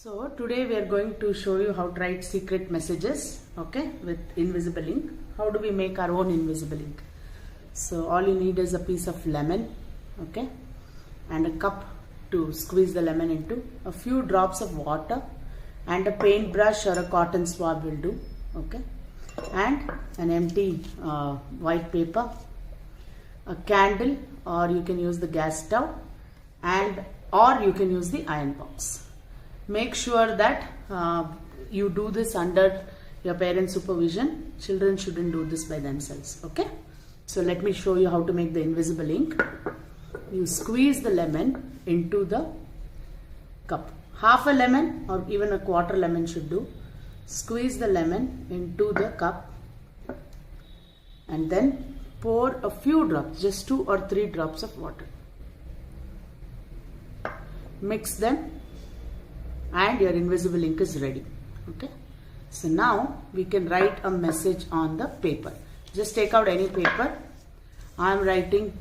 So today we are going to show you how to write secret messages, okay, with invisible ink. How do we make our own invisible ink? So all you need is a piece of lemon, okay, and a cup to squeeze the lemon into, a few drops of water, and a paintbrush or a cotton swab will do, okay, and an empty white paper, a candle, or you can use the gas stove, and or you can use the iron box. Make sure that you do this under your parents' supervision. Children shouldn't do this by themselves, okay? So let me show you how to make the invisible ink. You squeeze the lemon into the cup. Half a lemon or even a quarter lemon should do. Squeeze the lemon into the cup and then pour a few drops, just 2 or 3 drops of water. Mix them and your invisible ink is ready, okay? So now we can write a message on the paper. Just take out any paper. I am writing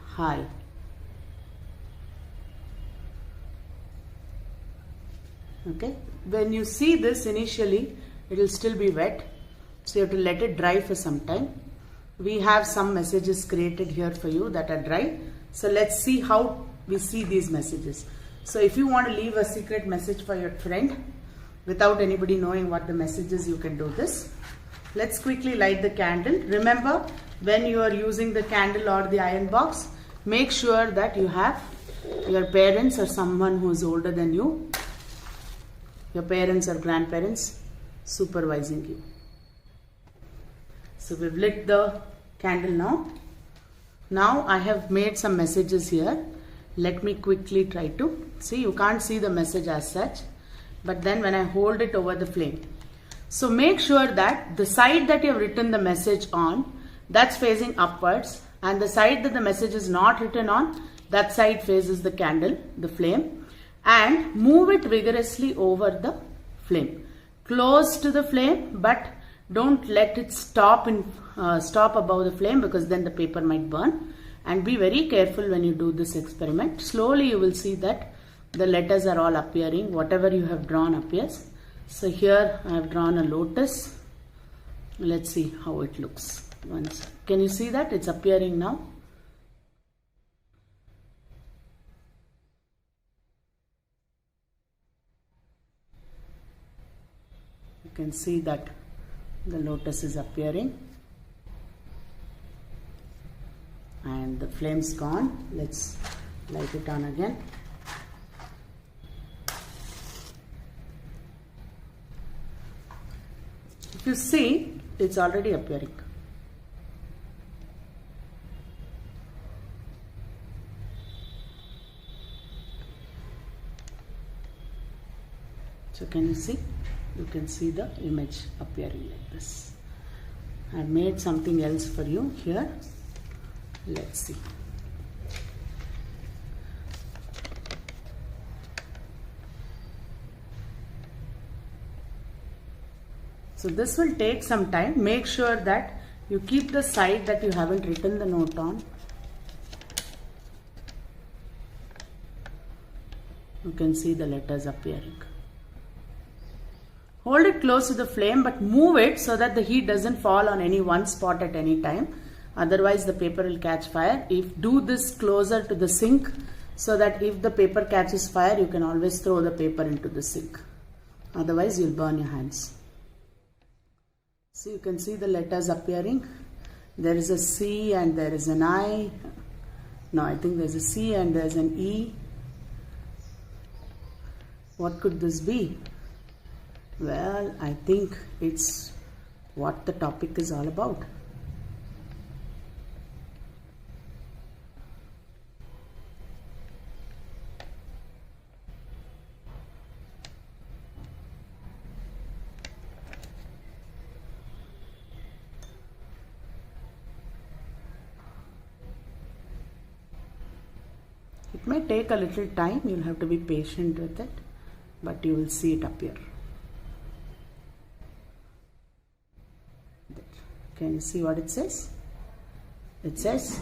hi. Okay, when you see this initially it will still be wet, so you have to let it dry for some time. We have some messages created here for you that are dry, so let's see how we see these messages. So if you want to leave a secret message for your friend without anybody knowing what the message is, you can do this. Let's quickly light the candle. Remember, when you are using the candle or the iron box, make sure that you have your parents or someone who is older than you, your parents or grandparents, supervising you. So we've lit the candle now. Now I have made some messages here. Let me quickly try to see. You can't see the message as such, but then when I hold it over the flame. So make sure that the side that you have written the message on, that's facing upwards, and the side that the message is not written on, that side faces the candle, the flame, and move it vigorously over the flame. Close to the flame, but don't let it stop above the flame, because then the paper might burn. And be very careful when you do this experiment. Slowly you will see that the letters are all appearing. Whatever you have drawn appears. So here I have drawn a lotus. Let's see how it looks. Once, can you see that? It's appearing now. You can see that the lotus is appearing. And the flame's gone. Let's light it on again. If you see, it's already appearing. So can you see? You can see the image appearing like this. I've made something else for you here. Let's see. So this will take some time. Make sure that you keep the side that you haven't written the note on. You can see the letters appearing. Hold it close to the flame, but move it so that the heat doesn't fall on any one spot at any time. Otherwise the paper will catch fire. Do this closer to the sink, so that if the paper catches fire, you can always throw the paper into the sink. Otherwise you'll burn your hands. So you can see the letters appearing. There is a C and there is an I. No, I think there's a C and there's an E. What could this be? Well, I think it's what the topic is all about. It may take a little time, you'll have to be patient with it, but you will see it appear. Can you see what it says? It says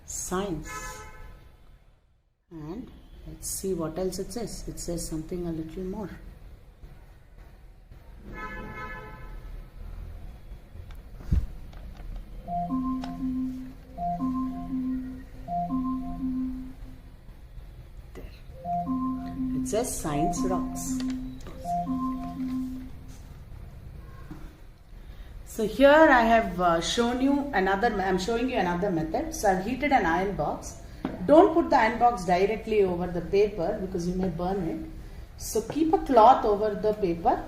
science. And Let's see what else it says. It says something a little more. There. It says science rocks. So here I have shown you another, I'm showing you another method. So I've heated an iron box. Don't put the iron box directly over the paper because you may burn it. So keep a cloth over the paper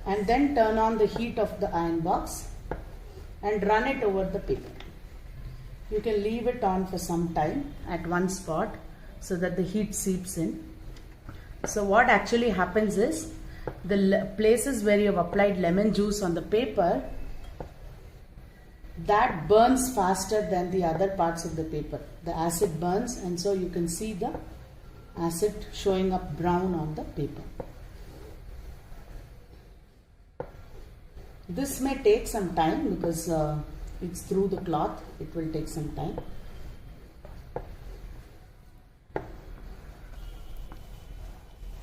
and then turn on the heat of the iron box and run it over the paper. You can leave it on for some time at one spot so that the heat seeps in. So what actually happens is, the places where you have applied lemon juice on the paper, that burns faster than the other parts of the paper. The acid burns, and so you can see the acid showing up brown on the paper. This may take some time because it's through the cloth. It will take some time.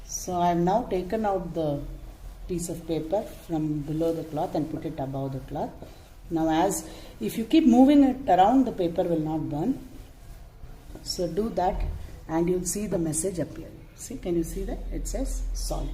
So I have now taken out the piece of paper from below the cloth and put it above the cloth. Now if you keep moving it around, the paper will not burn. So do that and you'll see the message appear. See, can you see that? It says salt.